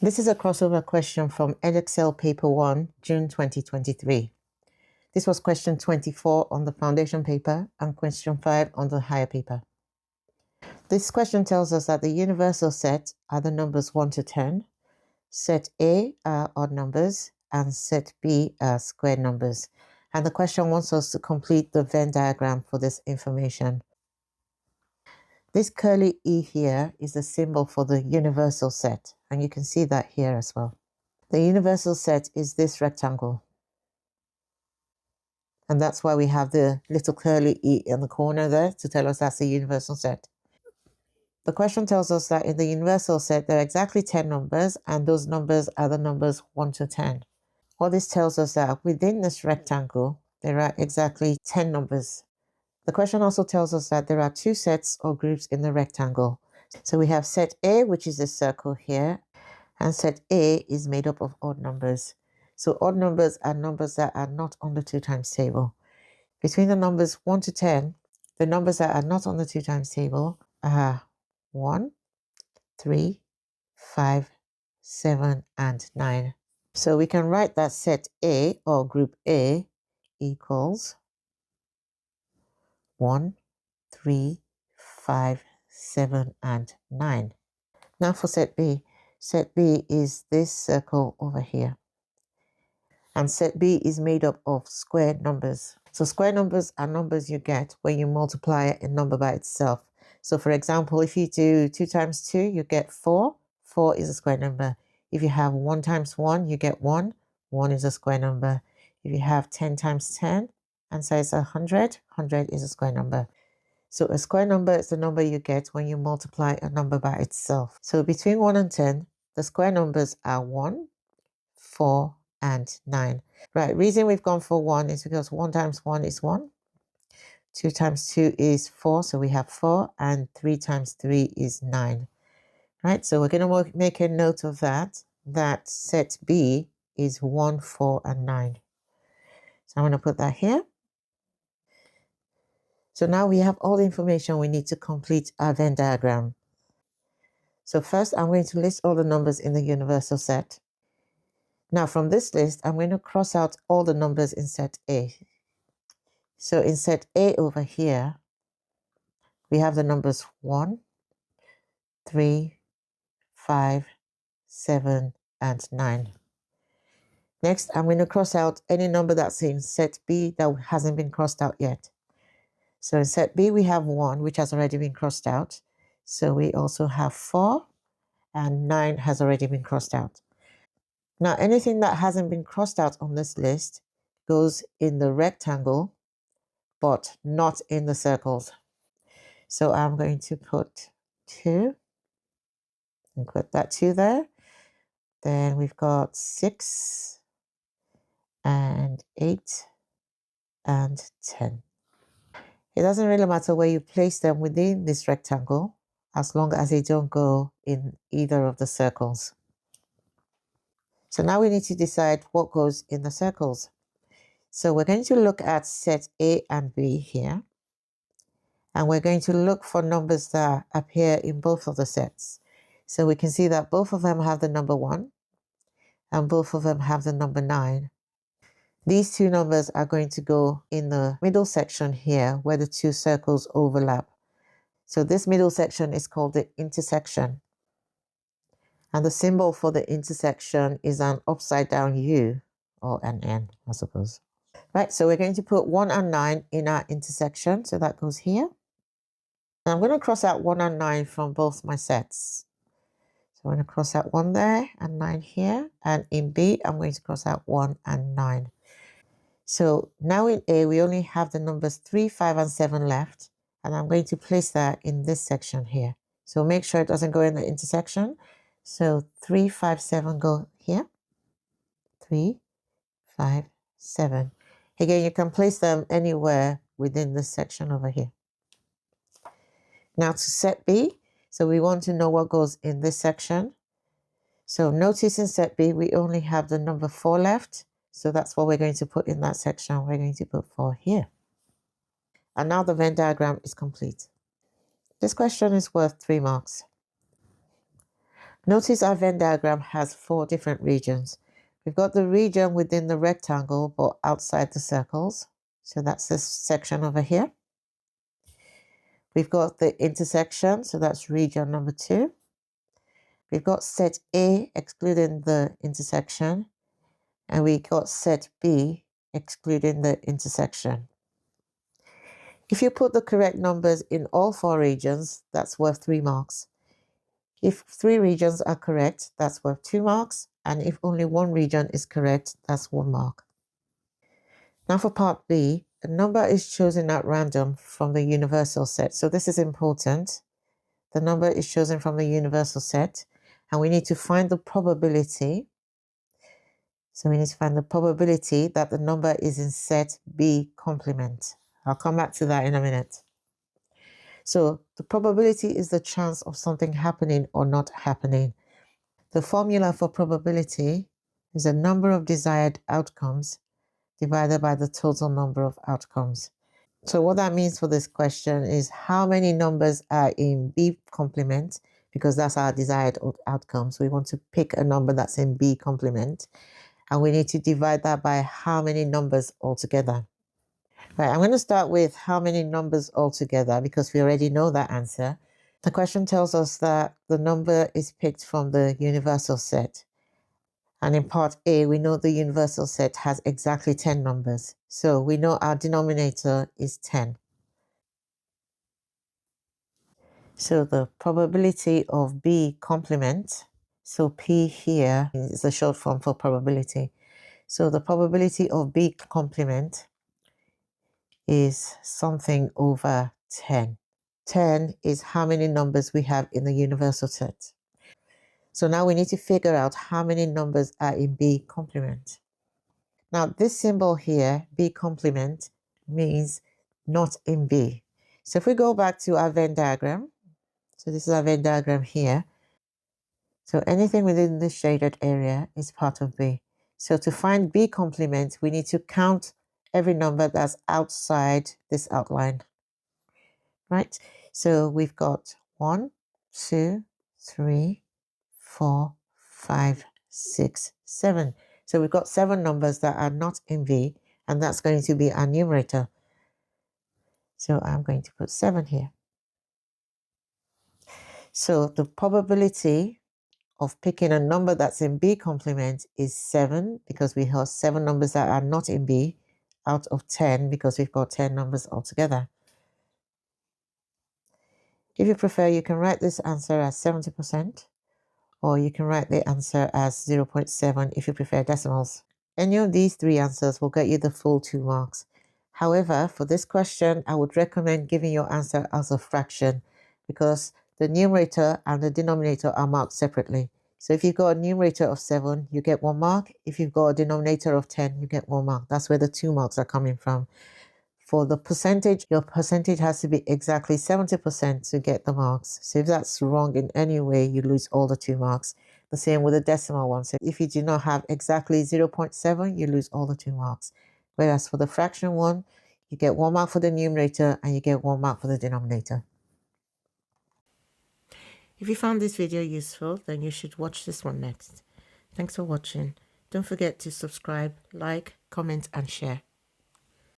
This is a crossover question from Edexcel Paper 1, June 2023. This was question 24 on the foundation paper and question 5 on the higher paper. This question tells us that the universal set are the numbers 1 to 10, set A are odd numbers, and set B are square numbers. And the question wants us to complete the Venn diagram for this information. This curly E here is the symbol for the universal set, and you can see that here as well. The universal set is this rectangle. And that's why we have the little curly E in the corner there to tell us that's the universal set. The question tells us that in the universal set, there are exactly 10 numbers, and those numbers are the numbers 1 to 10. What this tells us that within this rectangle, there are exactly 10 numbers. The question also tells us that there are two sets or groups in the rectangle. So we have set A, which is this circle here, and set A is made up of odd numbers. So odd numbers are numbers that are not on the 2 times table. Between the numbers 1 to 10, the numbers that are not on the 2 times table are 1, 3, 5, 7, and 9. So we can write that set A or group A equals 1, 3, 5, 7, and 9. Now for set B is this circle over here. And set B is made up of square numbers. So square numbers are numbers you get when you multiply a number by itself. So for example, if you do 2 times 2, you get 4. 4 is a square number. If you have 1 times 1, you get 1. 1 is a square number. If you have 10 times 10, and say it's 100, 100 is a square number. So a square number is the number you get when you multiply a number by itself. So between 1 and 10, the square numbers are 1, 4, and 9. Right, reason we've gone for 1 is because 1 times 1 is 1. 2 times 2 is 4, so we have 4, and 3 times 3 is 9. Right, so we're going to make a note of that set B is 1, 4, and 9. So I'm going to put that here. So now we have all the information we need to complete our Venn diagram. So first, I'm going to list all the numbers in the universal set. Now from this list, I'm going to cross out all the numbers in set A. So in set A over here, we have the numbers 1, 3, 5, 7, and 9. Next, I'm going to cross out any number that's in set B that hasn't been crossed out yet. So in set B, we have 1, which has already been crossed out. So we also have 4, and 9 has already been crossed out. Now, anything that hasn't been crossed out on this list goes in the rectangle, but not in the circles. So I'm going to put 2 and put that 2 there. Then we've got 6 and 8 and 10. It doesn't really matter where you place them within this rectangle, as long as they don't go in either of the circles. So now we need to decide what goes in the circles. So we're going to look at set A and B here. And we're going to look for numbers that appear in both of the sets. So we can see that both of them have the number 1 and both of them have the number 9. These two numbers are going to go in the middle section here where the two circles overlap. So this middle section is called the intersection. And the symbol for the intersection is an upside down U, or an N, I suppose. Right, so we're going to put 1 and 9 in our intersection. So that goes here. And I'm going to cross out 1 and 9 from both my sets. So I'm going to cross out 1 there and 9 here. And in B, I'm going to cross out 1 and 9. So now in A, we only have the numbers 3, 5, and 7 left. And I'm going to place that in this section here. So make sure it doesn't go in the intersection. So 3, 5, 7 go here. 3, 5, 7. Again, you can place them anywhere within this section over here. Now to set B, so we want to know what goes in this section. So notice in set B, we only have the number 4 left. So that's what we're going to put in that section. We're going to put 4 here. And now the Venn diagram is complete. This question is worth 3 marks. Notice our Venn diagram has 4 different regions. We've got the region within the rectangle but outside the circles. So that's this section over here. We've got the intersection, so that's region number 2. We've got set A excluding the intersection, and we got set B excluding the intersection. If you put the correct numbers in all 4 regions, that's worth 3 marks. If 3 regions are correct, that's worth 2 marks, and if only 1 region is correct, that's 1 mark. Now for part B, a number is chosen at random from the universal set. So this is important. The number is chosen from the universal set, and we need to find the probability. So we need to find the probability that the number is in set B complement. I'll come back to that in a minute. So the probability is the chance of something happening or not happening. The formula for probability is a number of desired outcomes divided by the total number of outcomes. So what that means for this question is how many numbers are in B complement, because that's our desired outcome. So we want to pick a number that's in B complement, and we need to divide that by how many numbers altogether. Right, I'm going to start with how many numbers altogether because we already know that answer. The question tells us that the number is picked from the universal set. And in part A, we know the universal set has exactly 10 numbers. So we know our denominator is 10. So the probability of B complement, so P here is a short form for probability. So the probability of B complement is something over 10. 10 is how many numbers we have in the universal set. So now we need to figure out how many numbers are in B complement. Now this symbol here, B complement, means not in B. So if we go back to our Venn diagram, so this is our Venn diagram here. So anything within this shaded area is part of B. So to find B complement, we need to count every number that's outside this outline. Right? So we've got 1, 2, 3, 4, 5, 6, 7. So we've got 7 numbers that are not in B, and that's going to be our numerator. So I'm going to put 7 here. So the probability of picking a number that's in B complement is 7, because we have 7 numbers that are not in B, out of 10 because we've got 10 numbers altogether. If you prefer, you can write this answer as 70%, or you can write the answer as 0.7 if you prefer decimals. Any of these 3 answers will get you the full 2 marks. However, for this question, I would recommend giving your answer as a fraction because the numerator and the denominator are marked separately. So if you've got a numerator of 7, you get 1 mark. If you've got a denominator of 10, you get 1 mark. That's where the 2 marks are coming from. For the percentage, your percentage has to be exactly 70% to get the marks. So if that's wrong in any way, you lose all the 2 marks. The same with the decimal one. So if you do not have exactly 0.7, you lose all the 2 marks. Whereas for the fraction one, you get 1 mark for the numerator and you get 1 mark for the denominator. If you found this video useful, then you should watch this one next. Thanks for watching. Don't forget to subscribe, like, comment, and share.